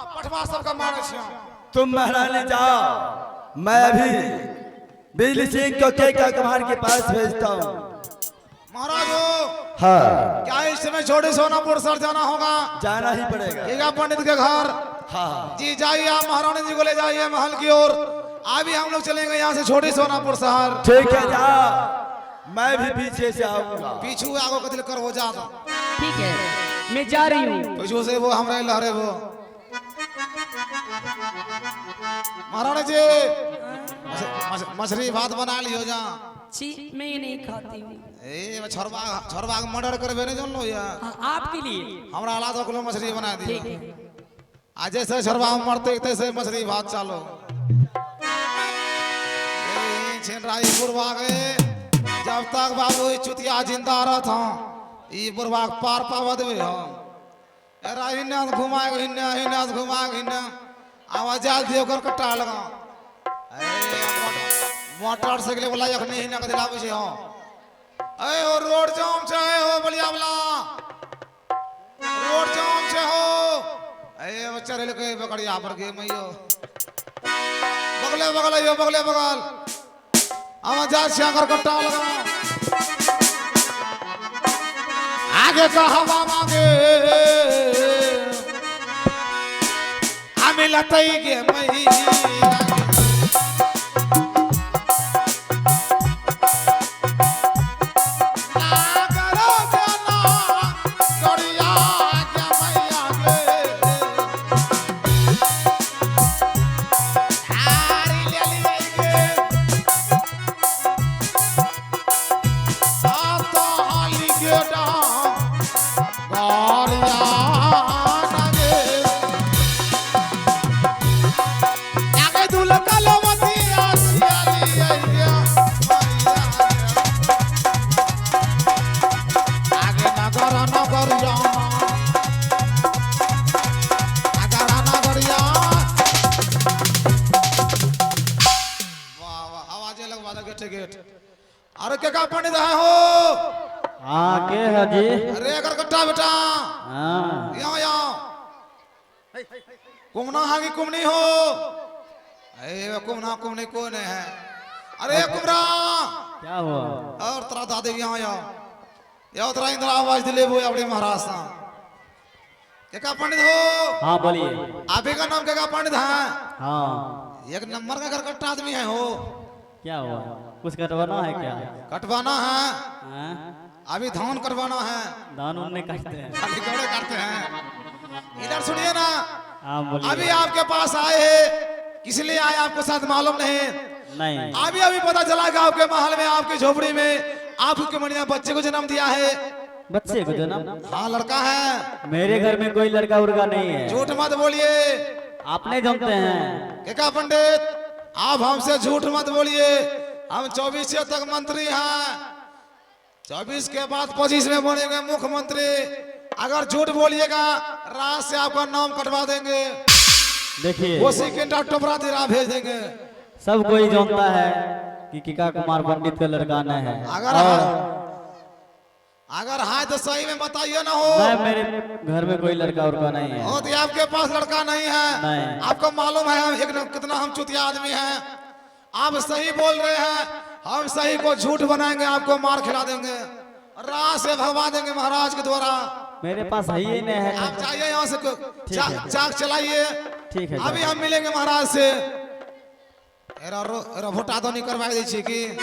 पठवा सबका मारे छियो। तुम महारानी जाओ, मैं अभी बिजली सिंह को के कुमार के पास भेजता हूँ। महाराज हाँ, क्या इस समय छोटे सोनापुर सर जाना होगा? जाना ही पड़ेगा। ठीक पंडित के घर। हाँ जी जाइए, आप महारानी जी को ले जाइए महल की ओर। अभी हम लोग चलेंगे यहाँ से छोटी सोनापुर शहर। ठीक है, जाओ, मैं भी पीछे से आऊंगा। पीछू आगो कदिल कर हो जा। ठीक है, मैं जा रही हूँ। पीछू से वो हमारे लहरे वो महारानी जी मछली भात बना लियो जा। छी, मैं ये नहीं खाती हूँ। ए छोरबा छोरबा मर्डर करबे नहीं जान लो या। हाँ, आपके लिए। हमरा आला तो किलो मछली बना दी। ठीक है। आज जैसे छोरबा मरते तैसे मछली भात चालो। छिनराई बुरवा गए जब तक बाबू चुतिया जिंदा रहत हूं ई बुरवा पार पावा देबे हम। एरा हिन्ना घुमा हिन्ना घुमा हिन्ना आवाज जाल दियो कर कट्टा लगा। मोटरसाइकिल वाला यखने हिन्ना के दिलावे छे हम। ए ओ रोड जाम छे हो बलिया वाला रोड जाम छे हो। ए बच्चा रेल के बकड़िया पर गे मइयो बगले बगल यो बगले बगल आवाज जा श्याकर कट्टा लगा। आगे का हवा मांगे आमे लतई गे मई अरे क्या पंडित है हो? हाँ के है जी? अरे अगर कट्टा बेटा हाँ यहाँ यहाँ कुमना है कि कुमनी हो? अरे कुमना कुमनी कौन है? अरे कुमरा क्या हुआ? और तेरा दादी यहाँ यहाँ या तेरा इंद्रा आवाज दिले वो अपने महाराज सा क्या पंडित हो? हाँ बोलिए। आप ही का नाम क्या पंडित है? हाँ एक नंबर का घर कट्टा आदमी है हो। क्या हुआ? कुछ कटवाना है क्या? कटवाना है हाँ? अभी धान करवाना है। दान उन्हें काटते हैं। खाली कपड़े करते हैं। इधर सुनिए ना, हाँ बोलिए। अभी आपके पास आए हैं किस लिए आए आपको शायद मालूम नहीं। नहीं। अभी अभी पता चला कि आपके महल में आपकी झोपड़ी में आपके मणिया बच्चे को जन्म दिया है। बच्चे को जन्म? हाँ लड़का है। मेरे घर में कोई लड़का उड़का नहीं है। झूठ मत बोलिए। आपने जानते हैं। क्या पंडित आप हमसे झूठ मत बोलिए। हम 24 तक मंत्री हैं, 24 के बाद 25 में बनेंगे मुख्यमंत्री। अगर झूठ बोलिएगा रात से आपका नाम कटवा देंगे। देखिए उसी के टोपरा तेरा भेज देंगे। सब कोई जानता है कि किका कुमार पंडित का लड़का नहीं है। अगर हाँ तो सही में बताइए ना हो। नहीं, मेरे घर में कोई लड़का उड़का नहीं है। हो तो आपके पास लड़का नहीं है? नहीं। आपको मालूम है कितना हम चुतिया आदमी हैं। आप सही बोल रहे हैं, हम सही को झूठ बनाएंगे, आपको मार खिला देंगे, रात से भगवा देंगे महाराज के द्वारा। मेरे पास है ही नहीं है। आप जाइए यहाँ से चाक चलाइए। ठीक है। अभी हम मिलेंगे महाराज से। भोटा तो नहीं करवा दी छी कि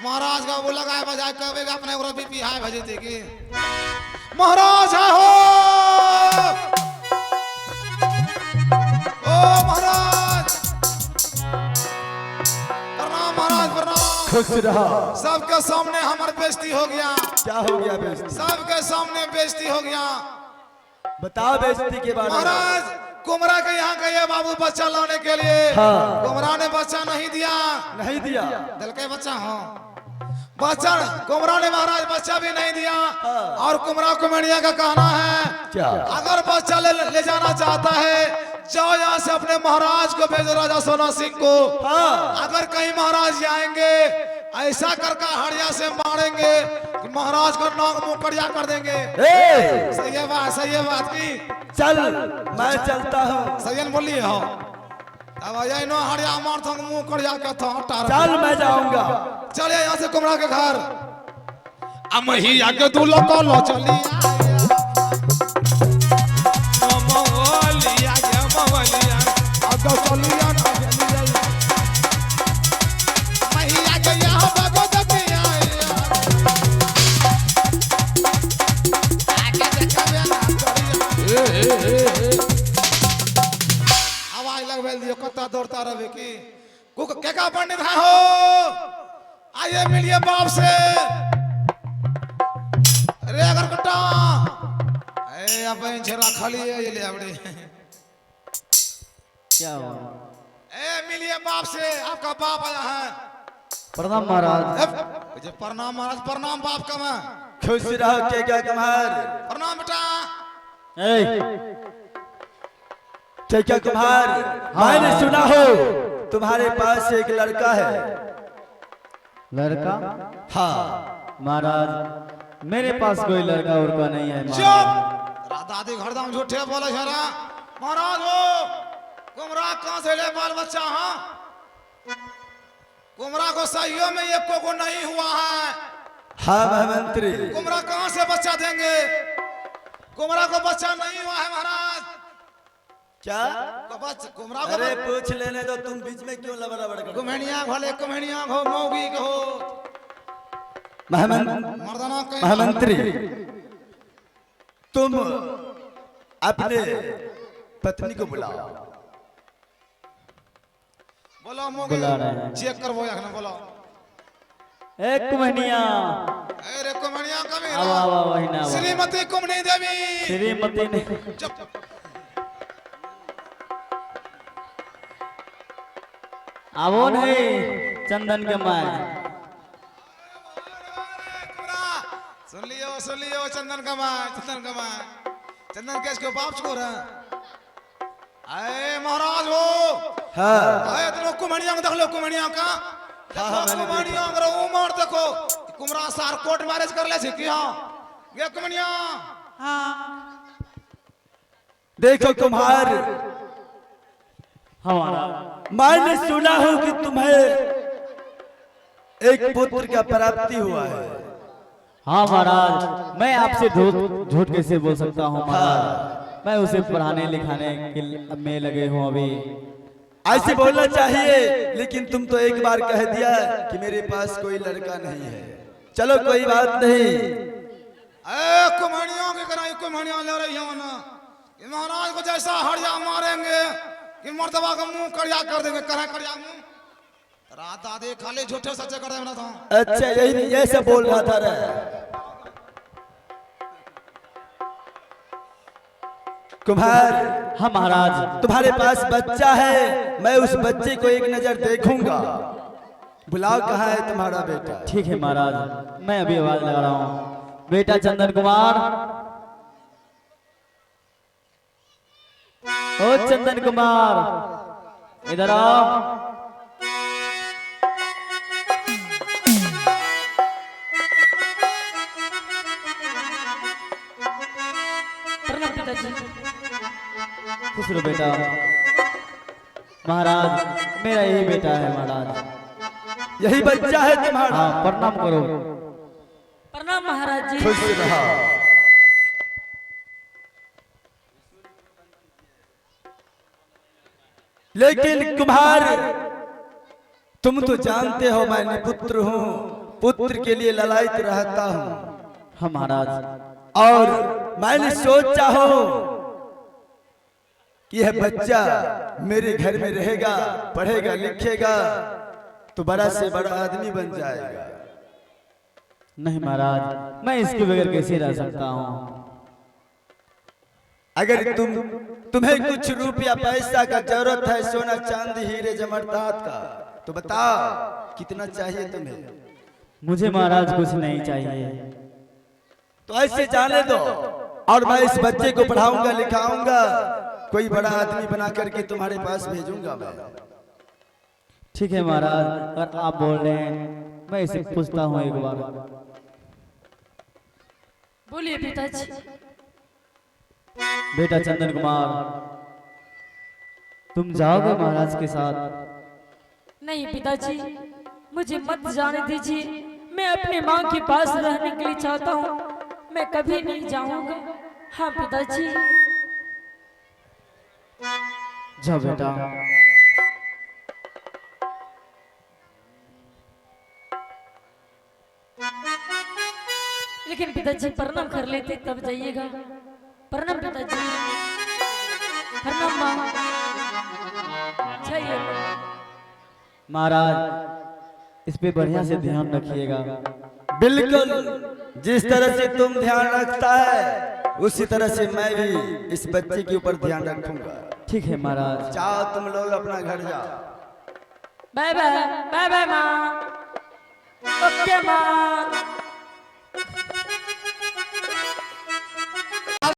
महाराज का वो लगाए बजाय कहे अपने बीपी हाई भेजे थे कि महाराज है हो। ओ महाराज प्रणाम, महाराज प्रणाम। खुश रहो। सबके सामने हमारी बेइज्जती हो गया। क्या हो गया बेइज्जती? सबके सामने बेइज्जती हो गया। बताओ बेइज्जती के बारे में। महाराज कुमरा के यहाँ गए बाबू बच्चा लाने के लिए। हाँ। कुमरा ने बच्चा नहीं दिया। नहीं दिया? दिल के बच्चा हो बच्चा कुमरा ने महाराज बच्चा भी नहीं दिया। हाँ। और कुमरा कुमरिया का कहना है क्या? अगर बच्चा ले जाना चाहता है जाओ यहाँ से अपने महाराज को भेजो, राजा सोना सिंह को। हाँ। अगर कहीं महाराज आएंगे ऐसा करके हड़िया से मारेंगे कि महाराज का नाक मुंह कड़िया कर देंगे। ए, सही है बात की। चल मैं चलता हूँ। सही बोलिए हो। अब ये नो हड़िया मार था मुंह कड़िया का था टार। चल मैं जाऊंगा। चलिए यहाँ से कुमरा के घर। अब ही आगे दूल्हा को लो चलिए। मवलिया के मवलिया आगे चलिए ना चलिए। मही आगे यहाँ भगवत पिया आगे देखबे ना करिए। आवाज लगबे दियो कत्ता दौड़ता रहे की कुक के का पंडित है हो। आइए मिलिए बाप से। अरे अगर कट्टा ए अपन छरा खाली है ये ले आवड़े। क्या हुआ? ए मिलिए बाप से। आपका बाप आया है। प्रणाम महाराज। जो प्रणाम महाराज प्रणाम बाप का मैं। खुश रहो के क्या कुम्हार। प्रणाम बेटा। क्या कुम्हार, मैंने सुना हो तुम्हारे पास एक लड़का है। लड़का? हाँ महाराज मेरे पास कोई लड़का उड़का नहीं है महाराज। चुप। दादी घरदाम झूठे बोले छरा। महाराज हो कुमरा कहां से ले बाल बच्चा। हाँ कुमरा को सहियों में एक को नहीं हुआ है। हाँ महामंत्री। कुमरा कहां से बच्चा देंगे। कुमरा को बच्चा नहीं हुआ है महाराज। क्या? कुमरा को अरे पूछ लेने दो, तुम बीच में क्यों लबड़बड़ कर। कुम्हनिया भले कुम्हनिया हो मौगी के हो। मर्दाना कहीं महामंत्री तुम अपने पत्नी को बुलाओ। बोलो मौगी बुला रहे हैं। चेक करवो या ना बोलो। एक कुम्हनिया। अरे कुम्हनिया कभी आवा आवा वही ना आवा। श्रीमती कुम्हनी देवी। श्रीमती ने चुप। आवो नहीं चंदन के माय। सुन लियो चंदन कमाए चंदन केस के बाप छोड़ है। अरे महाराज हो। हाँ अरे तुम कुम्हनिया देख लो कुम्हनिया का। कुम्हनिया अगर वो मार देखो कुमरा सार कोर्ट मैरिज कर ले छे की। हां ये कुम्हनिया। हां देखो कुम्हार, हमारा मैंने सुना हो कि तुम्हें एक पुत्र का प्राप्ति हुआ है। हाँ महाराज मैं आपसे झूठ कैसे बोल सकता हूँ महाराज। मैं उसे पढ़ाने लिखाने के में लगे हूँ अभी। ऐसे बोलना चाहिए, लेकिन तुम तो एक बार कह दिया कि मेरे पास कोई लड़का नहीं है। चलो कोई बात नहीं। कुम्हनिया की कराई कुम्हनिया ले रही हो ना। महाराज को जैसा हड़िया मारेंगे कि मर्दबा का मुंह कड़िया कर देंगे। करें कड़िया मुंह। रात दादी खाली झूठे सच्चे कर देना था। अच्छा यही ऐसे बोल रहा था रे। कुम्हार, हाँ महाराज तुम्हारे पास बच्चा है, मैं उस बच्चे को एक नजर देखूंगा। बुलाओ कहाँ है तुम्हारा बेटा। ठीक है महाराज मैं अभी आवाज लगा रहा हूँ। बेटा चंदन कुमार, ओ चंदन कुमार इधर आओ। प्रणाम पिताजी। खुश रहो बेटा। महाराज मेरा यही बेटा है महाराज। यही बच्चा है तुम्हारा। हाँ प्रणाम करो। प्रणाम महाराज जी। खुश रहा। लेकिन कुम्हार, तुम तो जानते हो मैं निपुत्र हूँ, पुत्र के लिए ललायत रहता हूँ। हाँ महाराज। और मैंने सोचा हो कि यह बच्चा मेरे घर में रहेगा, पढ़ेगा लिखेगा तो बड़ा से बड़ा आदमी बन जाएगा। नहीं महाराज मैं इसके बगैर कैसे रह सकता हूँ। अगर तुम्हें कुछ रुपया पैसा का जरूरत है, सोना चांदी हीरे जमरदात का, तो बताओ कितना चाहिए तुम्हें। मुझे महाराज कुछ नहीं चाहिए। तो ऐसे जाने दो, और मैं इस बच्चे को पढ़ाऊंगा लिखाऊंगा, कोई बड़ा आदमी बना करके तुम्हारे पास भेजूंगा मैं। ठीक है महाराज अगर आप बोल रहे हैं मैं इसे पूछता हूँ एक बार। बोलिए पिताजी। बेटा चंदन कुमार, तुम जाओगे महाराज के साथ? नहीं पिताजी, मुझे मत जाने दीजिए। मैं अपनी माँ के पास रहने के लिए चाहता हूँ, मैं कभी नहीं जाऊंगा। हाँ पिताजी। जाओ बेटा। लेकिन पिताजी प्रणाम कर लेते तब जाइएगा। प्रणाम पिताजी। प्रणाम माँ। जाइए। महाराज इस पे बढ़िया से ध्यान रखिएगा। बिल्कुल, जिस तरह से तुम ध्यान रखता है उसी तरह से मैं भी इस बच्चे के ऊपर ध्यान रखूंगा। ठीक है महाराज। जाओ तुम लोग अपना घर जाओ। Bye bye. बाय बाय माँ। ओके माँ।